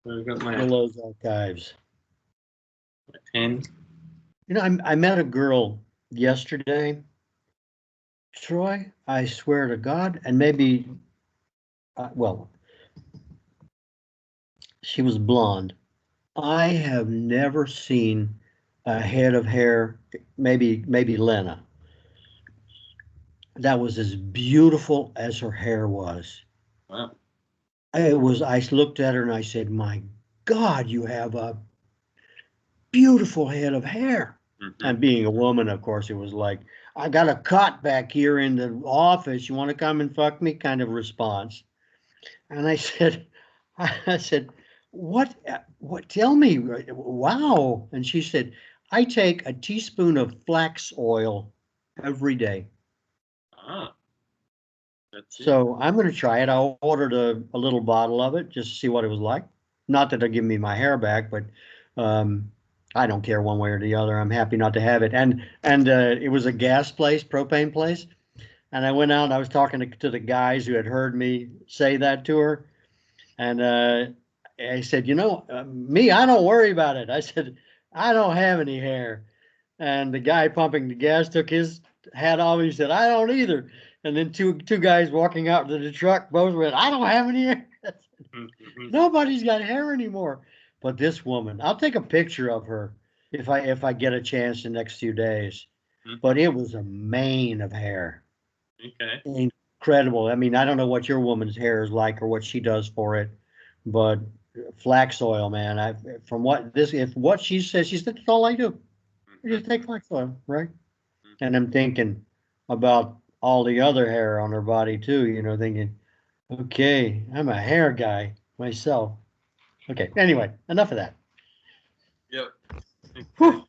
So I've got my Willow's Archives. pen. You know, I met a girl yesterday, Troy, I swear to God, and maybe, well, she was blonde. I have never seen a head of hair, maybe Lena, that was as beautiful as her hair was. Wow. It was, I looked at her and I said, my God, you have a beautiful head of hair. Mm-hmm. And being a woman, of course, it was like, I got a cot back here in the office. You want to come and fuck me? Kind of response. And I said, I said, what, tell me, wow. And she said, I take a teaspoon of flax oil every day. Ah, that's it. So I'm going to try it. I ordered a little bottle of it just to see what it was like. Not that they'll give me my hair back, but um, I don't care one way or the other. I'm happy not to have it. And it was a gas place, propane place. And I went out and I was talking to the guys who had heard me say that to her. And I said, you know, me, I don't worry about it. I said, I don't have any hair. And the guy pumping the gas took his hat off. He said, I don't either. And then two guys walking out to the truck both went, I don't have any hair. Mm-hmm. Nobody's got hair anymore. But this woman, I'll take a picture of her if I get a chance the next few days. But it was a mane of hair. Okay. Incredible. I mean, I don't know what your woman's hair is like or what she does for it, but flax oil, man. I from what this if what she says, she said that's all I do. I Mm-hmm. just take flax oil, right? Mm-hmm. And I'm thinking about all the other hair on her body too, thinking, okay, I'm a hair guy myself. Okay, anyway, enough of that. Yep. Okay. Whew.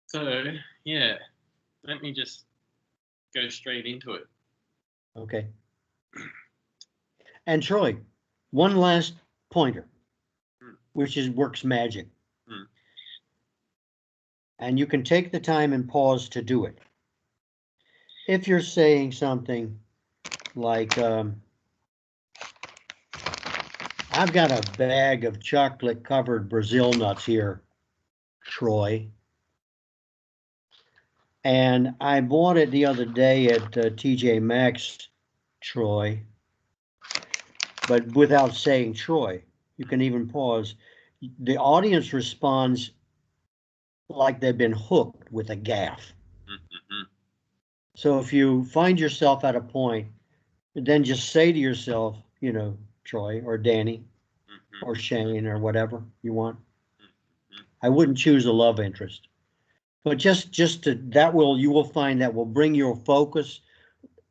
So yeah, let me just go straight into it. Okay. And Troy, one last pointer, Mm, which is works magic. mm. And you can take the time and pause to do it. If you're saying something like, I've got a bag of chocolate covered Brazil nuts here, Troy, and I bought it the other day at TJ Maxx, Troy, but without saying Troy. You can even pause. The audience responds like they've been hooked with a gaff. Mm-hmm. So if you find yourself at a point, then just say to yourself, Troy or Danny Mm-hmm. or Shane or whatever you want. Mm-hmm. I wouldn't choose a love interest, but just to you will find that will bring your focus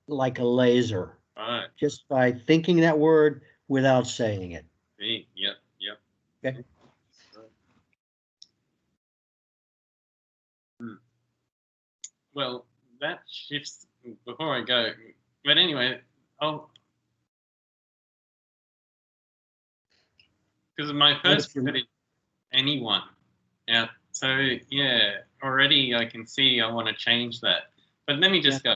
like a laser, All right. just by thinking that word without saying it. Me. Yep. Yep. Okay. Right. Mm. Well, that shifts before I go. But anyway, I'll because my What first if you? word is anyone. Yeah. So yeah, already I can see I want to change that. But let me Yeah. just go.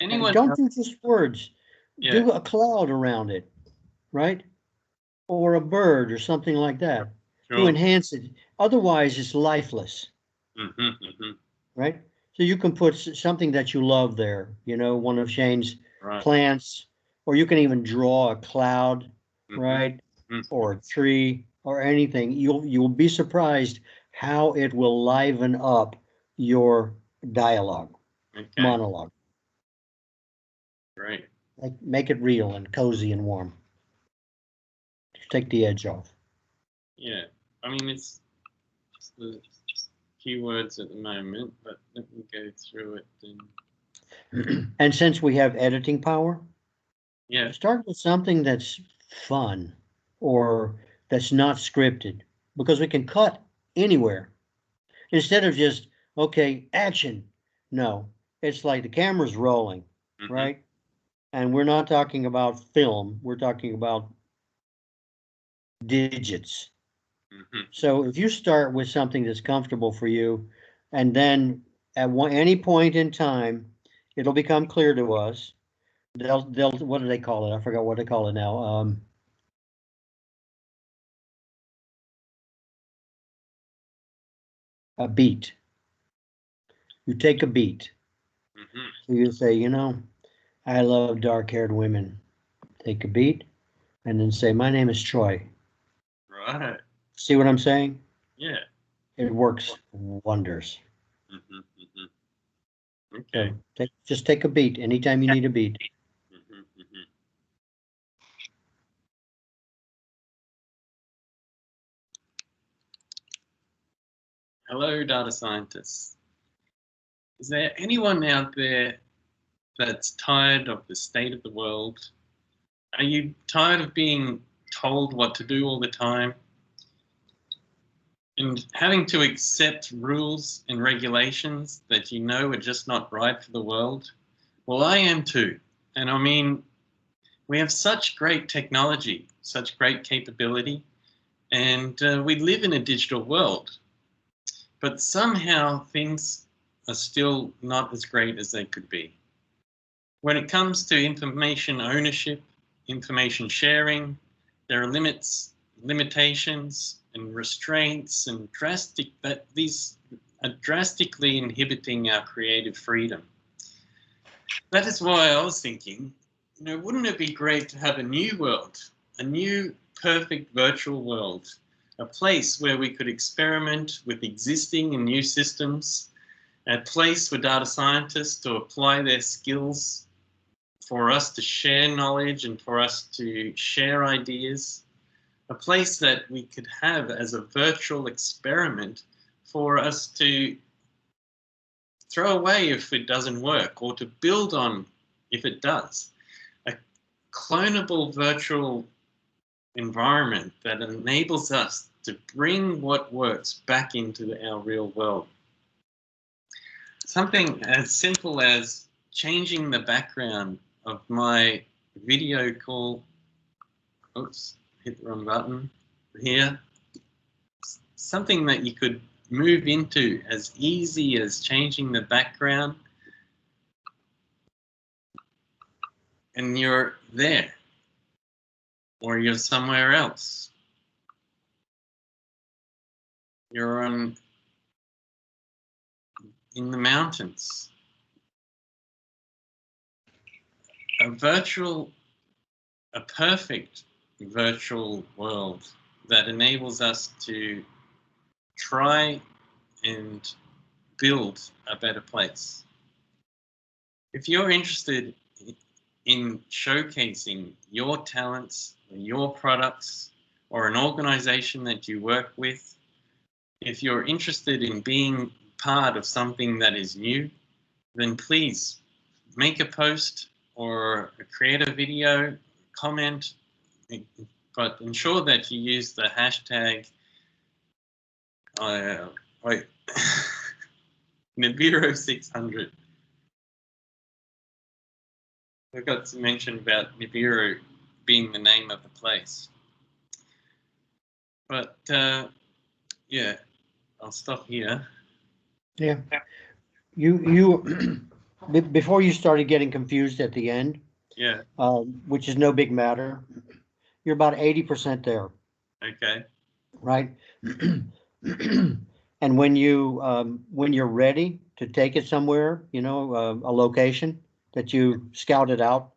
Anyone? Don't do just words. Yeah. Do a cloud around it, right? Or a bird or something like that to Sure. enhance it. Otherwise, it's lifeless, Mm-hmm. Mm-hmm. right? So you can put something that you love there, one of Shane's Right. plants, or you can even draw a cloud, Mm-hmm. right? Mm-hmm. Or a tree or anything. You'll be surprised how it will liven up your dialogue, Okay. monologue. Great. Make it real and cozy and warm. Take the edge off. Yeah. I mean, it's just the keywords at the moment, but let me go through it then. And since we have editing power, Yeah. start with something that's fun or that's not scripted because we can cut anywhere instead of just, okay, action. No, it's like the camera's rolling, Mm-hmm. right? And we're not talking about film, we're talking about digits. Mm-hmm. So if you start with something that's comfortable for you, and then at any point in time, it'll become clear to us they'll, what do they call it? I forgot what they call it now. A beat. You take a beat. Hmm. So you say, you know, I love dark-haired women. Take a beat and then say, my name is Troy. Right. See what I'm saying? Yeah. It works wonders. Hmm. Hmm. So Okay. just take a beat anytime you need a beat. Hmm. Hmm. Hello, data scientists. Is there anyone out there that's tired of the state of the world? Are you tired of being told what to do all the time and having to accept rules and regulations that you know are just not right for the world? Well, I am too. And I mean, we have such great technology, such great capability, and we live in a digital world. But somehow things are still not as great as they could be. When it comes to information ownership, information sharing, there are limitations and restraints and these are drastically inhibiting our creative freedom. That is why I was thinking, wouldn't it be great to have a new world, a new perfect virtual world, a place where we could experiment with existing and new systems, a place for data scientists to apply their skills, for us to share knowledge and for us to share ideas, a place that we could have as a virtual experiment for us to throw away if it doesn't work or to build on if it does. A clonable virtual environment that enables us to bring what works back into our real world. Something as simple as changing the background of my video call. Oops, hit the wrong button here. Something that you could move into as easy as changing the background and you're there or you're somewhere else. You're in the mountains. A perfect virtual world that enables us to try and build a better place. If you're interested in showcasing your talents, your products, or an organization that you work with, if you're interested in being part of something that is new, then please make a post or create a video, comment, but ensure that you use the hashtag wait, Nibiru600. I forgot to mention about Nibiru being the name of the place. But yeah, I'll stop here. Yeah. You before you started getting confused at the end, Yeah, which is no big matter, you're about 80% there, okay. right? And when you're ready to take it somewhere, a location that you scouted out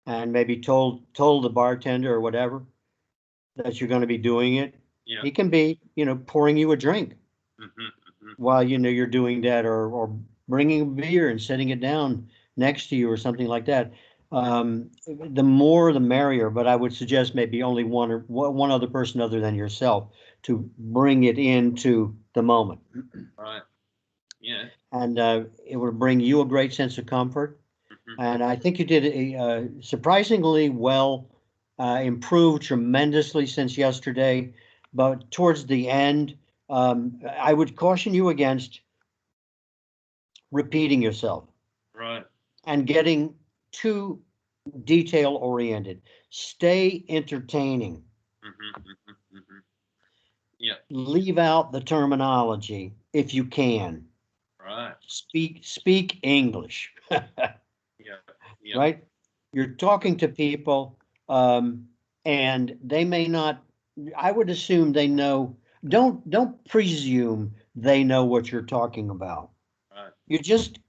and maybe told the bartender or whatever that you're going to be doing it, Yeah. he can be, pouring you a drink Mm-hmm. while you're doing that, or bringing a beer and setting it down next to you or something like that. The more the merrier, but I would suggest maybe only one other person other than yourself to bring it into the moment. Right. Yeah. And it will bring you a great sense of comfort. Mm-hmm. And I think you did a surprisingly well, improved tremendously since yesterday. But towards the end, I would caution you against repeating yourself Right. and getting too detail oriented. Stay entertaining. Mm-hmm. Mm-hmm. Mm-hmm. Yeah. Leave out the terminology if you can. Right. Speak English, Yeah. Yeah. right? You're talking to people, and they may not, I would assume they know, don't presume they know what you're talking about. Right. You're just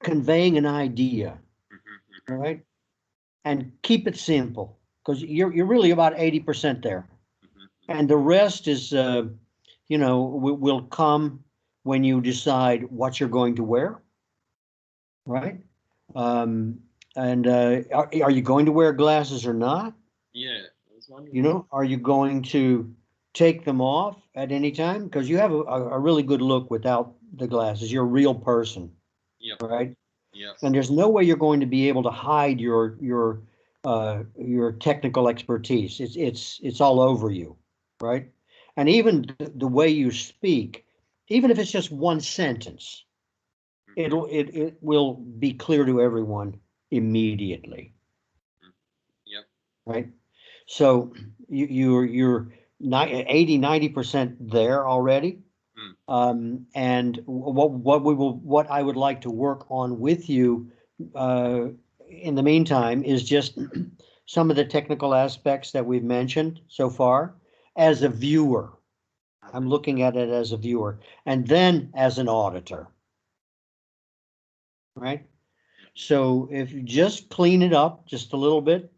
conveying an idea, Mm-hmm. all right? And keep it simple, because you're really about 80% there. Mm-hmm. And the rest is, will come when you decide what you're going to wear, right? Um, and are you going to wear glasses or not? Yeah, I was wondering. You know, are you going to take them off at any time? Because you have a really good look without the glasses. You're a real person, Yep. right? Yep. And there's no way you're going to be able to hide your technical expertise. It's all over you, right? And even the way you speak, even if it's just one sentence, Mm-hmm. it will be clear to everyone immediately, Yep. right? So you're 80-90% there already. Mm. And what I would like to work on with you in the meantime is just some of the technical aspects that we've mentioned so far as a viewer. I'm looking at it as a viewer and then as an auditor, right? Mm-hmm. So if you just clean it up just a little bit,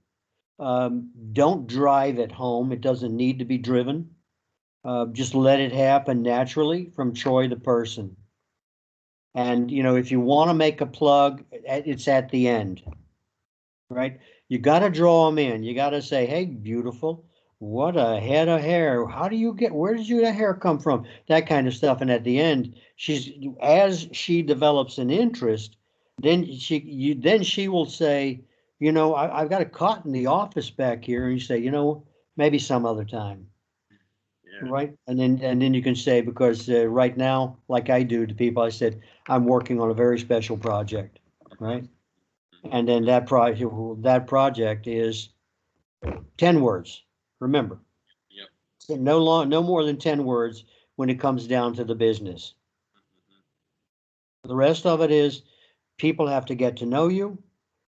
don't drive it home. It doesn't need to be driven. Just let it happen naturally from Troy the person. And if you want to make a plug, it's at the end, right? You got to draw them in. You got to say, "Hey, beautiful, what a head of hair! Where did your hair come from?" That kind of stuff. And at the end, as she develops an interest, then she will say, I've got a cot in the office back here," and you say, maybe some other time. Yeah. Right. And then you can say, because right now, like I do to people, I said, I'm working on a very special project. Right. And then that project is 10 words. Remember, Yep. no more than 10 words when it comes down to the business. The rest of it is people have to get to know you,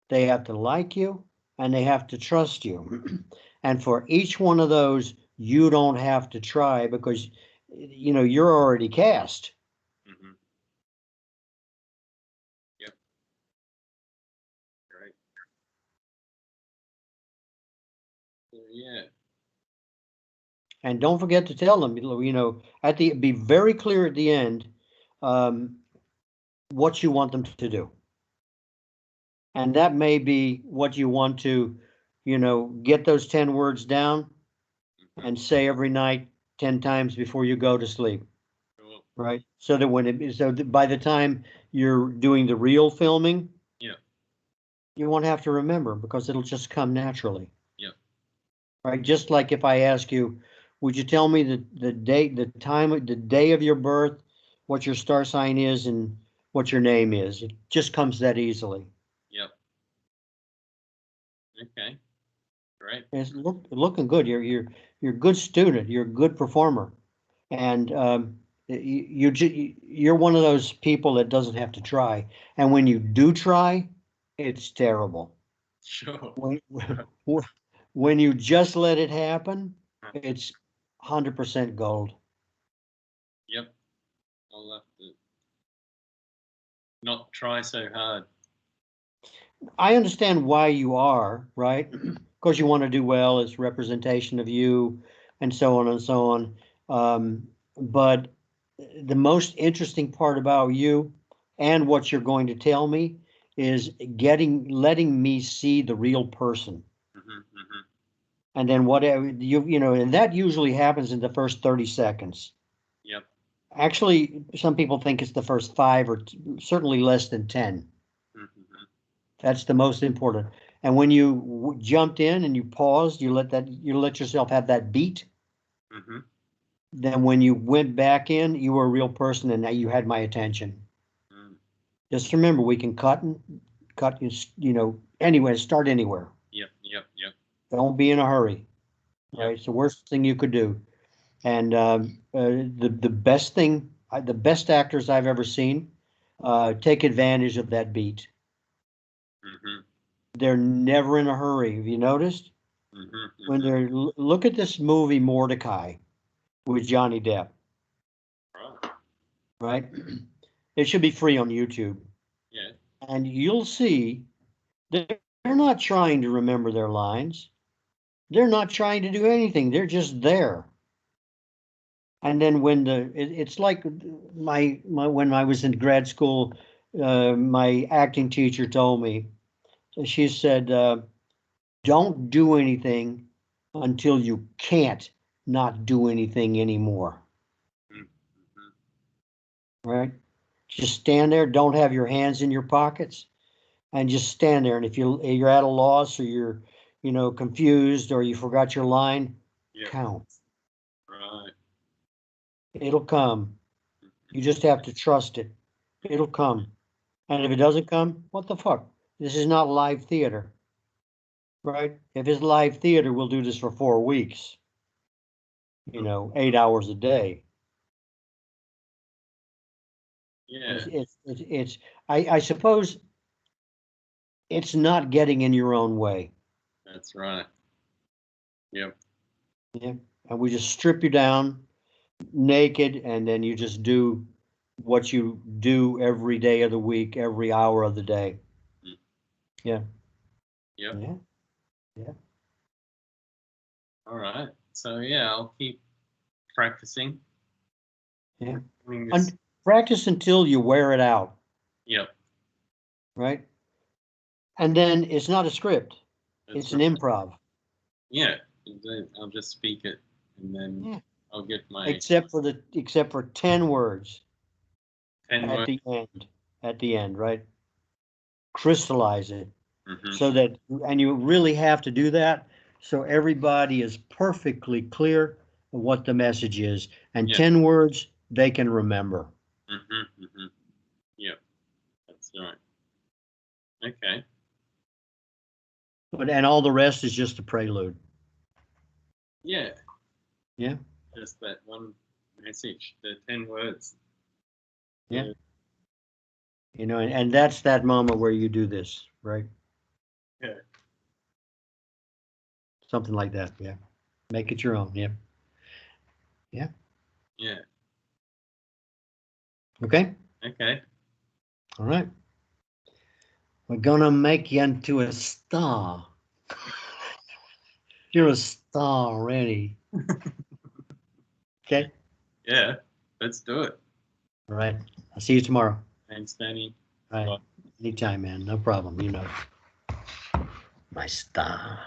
they have to like you, and they have to trust you. And for each one of those, you don't have to try because you're already cast. Mm-hmm. Yep. Right. So, yeah. And don't forget to tell them, be very clear at the end, what you want them to do. And that may be what you want to, get those 10 words down Mm-hmm. and say every night 10 times before you go to sleep. Cool. Right. So that by the time you're doing the real filming, Yeah. you won't have to remember because it'll just come naturally. Yep. Right. Just like if I ask you, would you tell me the date, the time, the day of your birth, what your star sign is, and what your name is? It just comes that easily. Yep. Okay. Great. It's looking good. You're a good student. You're a good performer, and you're one of those people that doesn't have to try. And when you do try, it's terrible. Sure. When when you just let it happen, it's 100% gold. Yep. I'll have to not try so hard. I understand why you are, right? Because you want to do well, it's representation of you, and so on and so on. But the most interesting part about you and what you're going to tell me is letting me see the real person. Mm-hmm. Mm-hmm. And then whatever and that usually happens in the first 30 seconds. Yep. Actually, some people think it's the first 5 or certainly less than 10. Mm-hmm. That's the most important. And when you jumped in and you paused, you let yourself have that beat. Mm-hmm. Then when you went back in, you were a real person and now you had my attention. Mm. Just remember, we can cut, anywhere, start anywhere. Yep. Yep. Yep. Don't be in a hurry, Yep. right? It's the worst thing you could do. And the best actors I've ever seen take advantage of that beat. Mm-hmm. they're never in a hurry. Have you noticed? When they're, look at this movie Mordecai with Johnny Depp, Right. right? It should be free on YouTube. Yeah. And you'll see they're not trying to remember their lines. They're not trying to do anything. They're just there. And then when it's like my when I was in grad school, my acting teacher told me, she said, don't do anything until you can't not do anything anymore. Right? Just stand there, don't have your hands in your pockets, and just stand there. And if you're at a loss or you're, confused or you forgot your line, count. Right. It'll come. You just have to trust it. It'll come. And if it doesn't come, what the fuck? This is not live theater. Right? If it's live theater, we'll do this for 4 weeks. 8 hours a day. Yeah. I suppose it's not getting in your own way. That's right. Yep. Yeah. And we just strip you down naked, and then you just do what you do every day of the week, every hour of the day. Yeah. Yep. Yeah. Yeah. All right. So yeah, I'll keep practicing. Yeah. Doing And this. practice until you wear it out. Yep. Right. And then it's not a script. That's It's an right. improv. Yeah. I'll just speak it, and then Yeah. I'll get my Except for 10 words 10 at words. the end. At the end, right? Crystallize it. Mhm. So that, and you really have to do that so everybody is perfectly clear of what the message is. And Yeah. 10 words they can remember. Yep. That's right. Okay. And all the rest is just a prelude. Yeah. Yeah. Just that one message, the 10 words. Yeah. And that's that moment where you do this, right? Yeah. Something like that. Yeah. Make it your own. Yeah. Yeah. Yeah. Okay. Okay. All right. We're gonna make you into a star. You're a star already. Okay. Yeah. Let's do it. All right. I'll see you tomorrow. Thanks, Danny. All right. Bye. Anytime, man. No problem. My star.